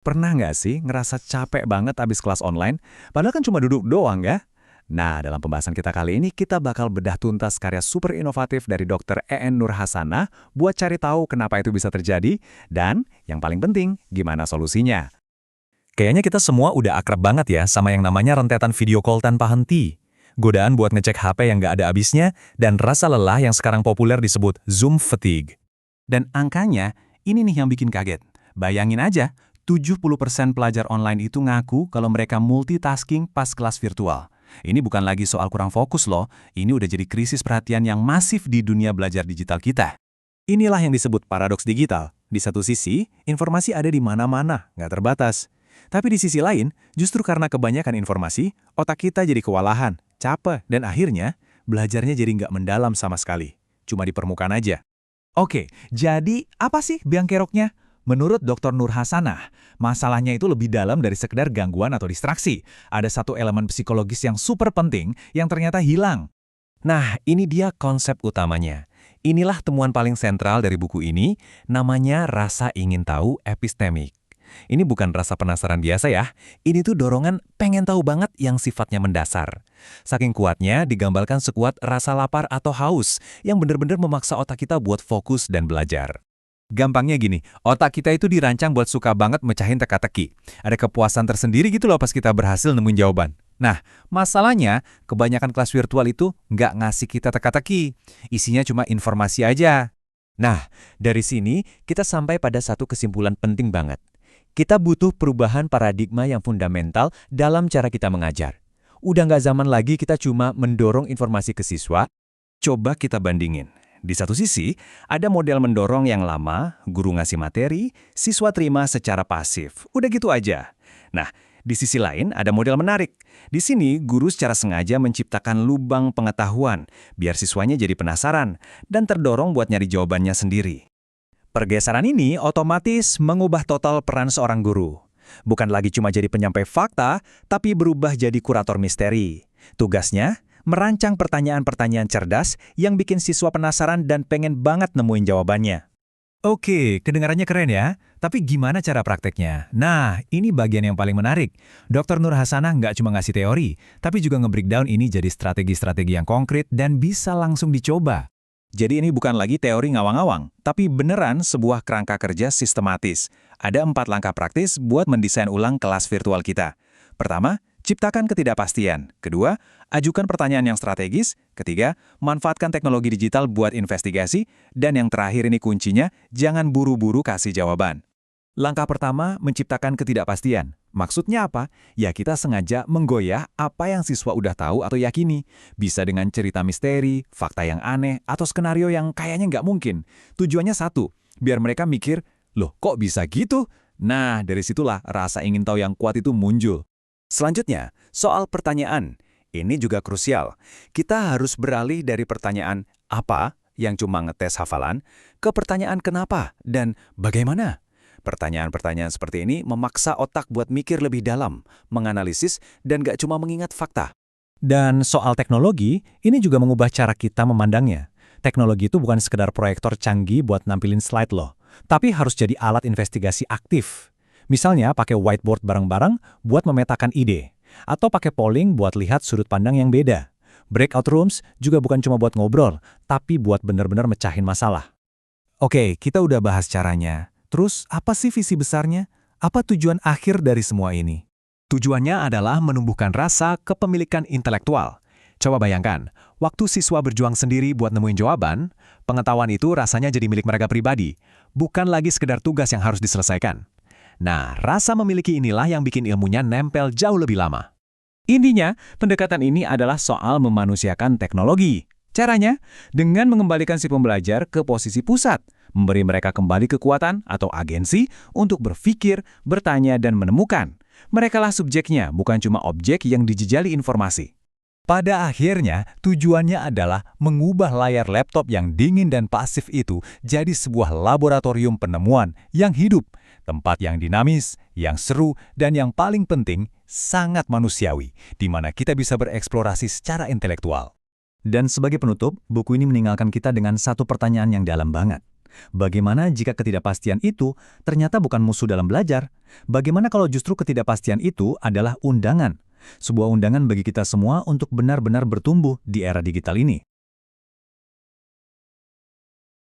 Pernah nggak sih ngerasa capek banget abis kelas online, padahal kan cuma duduk doang ya? Nah, dalam pembahasan kita kali ini, kita bakal bedah tuntas karya super inovatif dari Dr. Nur Hasana buat cari tahu kenapa itu bisa terjadi, dan yang paling penting, gimana solusinya. Kayaknya kita semua udah akrab banget ya sama yang namanya rentetan video call tanpa henti. Godaan buat ngecek HP yang nggak ada habisnya, dan rasa lelah yang sekarang populer disebut Zoom fatigue. Dan angkanya, ini nih yang bikin kaget. Bayangin aja, 70% pelajar online itu ngaku kalau mereka multitasking pas kelas virtual. Ini bukan lagi soal kurang fokus loh, ini udah jadi krisis perhatian yang masif di dunia belajar digital kita. Inilah yang disebut paradoks digital. Di satu sisi, informasi ada di mana-mana, nggak terbatas. Tapi di sisi lain, justru karena kebanyakan informasi, otak kita jadi kewalahan, capek, dan akhirnya belajarnya jadi nggak mendalam sama sekali. Cuma di permukaan aja. Oke, jadi apa sih biang keroknya? Menurut Dr. Nur Hasanah, masalahnya itu lebih dalam dari sekedar gangguan atau distraksi. Ada satu elemen psikologis yang super penting yang ternyata hilang. Nah, ini dia konsep utamanya. Inilah temuan paling sentral dari buku ini, namanya rasa ingin tahu epistemik. Ini bukan rasa penasaran biasa ya, ini tuh dorongan pengen tahu banget yang sifatnya mendasar. Saking kuatnya digambarkan sekuat rasa lapar atau haus yang benar-benar memaksa otak kita buat fokus dan belajar. Gampangnya gini, otak kita itu dirancang buat suka banget mecahin teka-teki. Ada kepuasan tersendiri gitu loh pas kita berhasil nemuin jawaban. Nah, masalahnya kebanyakan kelas virtual itu nggak ngasih kita teka-teki. Isinya cuma informasi aja. Nah, dari sini kita sampai pada satu kesimpulan penting banget. Kita butuh perubahan paradigma yang fundamental dalam cara kita mengajar. Udah nggak zaman lagi kita cuma mendorong informasi ke siswa. Coba kita bandingin. Di satu sisi, ada model mendorong yang lama, guru ngasih materi, siswa terima secara pasif. Udah gitu aja. Nah, di sisi lain ada model menarik. Di sini, guru secara sengaja menciptakan lubang pengetahuan, biar siswanya jadi penasaran, dan terdorong buat nyari jawabannya sendiri. Pergeseran ini otomatis mengubah total peran seorang guru. Bukan lagi cuma jadi penyampai fakta, tapi berubah jadi kurator misteri. Tugasnya, merancang pertanyaan-pertanyaan cerdas yang bikin siswa penasaran dan pengen banget nemuin jawabannya. Oke, kedengarannya keren ya. Tapi gimana cara prakteknya? Nah, ini bagian yang paling menarik. Dr. Nur Hasanah nggak cuma ngasih teori, tapi juga nge-breakdown ini jadi strategi-strategi yang konkret dan bisa langsung dicoba. Jadi ini bukan lagi teori ngawang-ngawang, tapi beneran sebuah kerangka kerja sistematis. Ada 4 langkah praktis buat mendesain ulang kelas virtual kita. Pertama, ciptakan ketidakpastian. Kedua, ajukan pertanyaan yang strategis. Ketiga, manfaatkan teknologi digital buat investigasi. Dan yang terakhir ini kuncinya, jangan buru-buru kasih jawaban. Langkah pertama, menciptakan ketidakpastian. Maksudnya apa? Ya kita sengaja menggoyah apa yang siswa udah tahu atau yakini. Bisa dengan cerita misteri, fakta yang aneh, atau skenario yang kayaknya nggak mungkin. Tujuannya satu, biar mereka mikir, loh kok bisa gitu? Nah, dari situlah rasa ingin tahu yang kuat itu muncul. Selanjutnya, soal pertanyaan. Ini juga krusial. Kita harus beralih dari pertanyaan apa yang cuma ngetes hafalan ke pertanyaan kenapa dan bagaimana. Pertanyaan-pertanyaan seperti ini memaksa otak buat mikir lebih dalam, menganalisis, dan gak cuma mengingat fakta. Dan soal teknologi, ini juga mengubah cara kita memandangnya. Teknologi itu bukan sekedar proyektor canggih buat nampilin slide loh, tapi harus jadi alat investigasi aktif. Misalnya pakai whiteboard bareng-bareng buat memetakan ide, atau pakai polling buat lihat sudut pandang yang beda. Breakout rooms juga bukan cuma buat ngobrol, tapi buat benar-benar mecahin masalah. Oke, kita udah bahas caranya. Terus, apa sih visi besarnya? Apa tujuan akhir dari semua ini? Tujuannya adalah menumbuhkan rasa kepemilikan intelektual. Coba bayangkan, waktu siswa berjuang sendiri buat nemuin jawaban, pengetahuan itu rasanya jadi milik mereka pribadi, bukan lagi sekedar tugas yang harus diselesaikan. Nah, rasa memiliki inilah yang bikin ilmunya nempel jauh lebih lama. Intinya, pendekatan ini adalah soal memanusiakan teknologi. Caranya, dengan mengembalikan si pembelajar ke posisi pusat, memberi mereka kembali kekuatan atau agensi untuk berpikir, bertanya, dan menemukan. Merekalah subjeknya, bukan cuma objek yang dijejali informasi. Pada akhirnya, tujuannya adalah mengubah layar laptop yang dingin dan pasif itu jadi sebuah laboratorium penemuan yang hidup, tempat yang dinamis, yang seru, dan yang paling penting, sangat manusiawi, di mana kita bisa bereksplorasi secara intelektual. Dan sebagai penutup, buku ini meninggalkan kita dengan satu pertanyaan yang dalam banget. Bagaimana jika ketidakpastian itu ternyata bukan musuh dalam belajar? Bagaimana kalau justru ketidakpastian itu adalah undangan? Sebuah undangan bagi kita semua untuk benar-benar bertumbuh di era digital ini.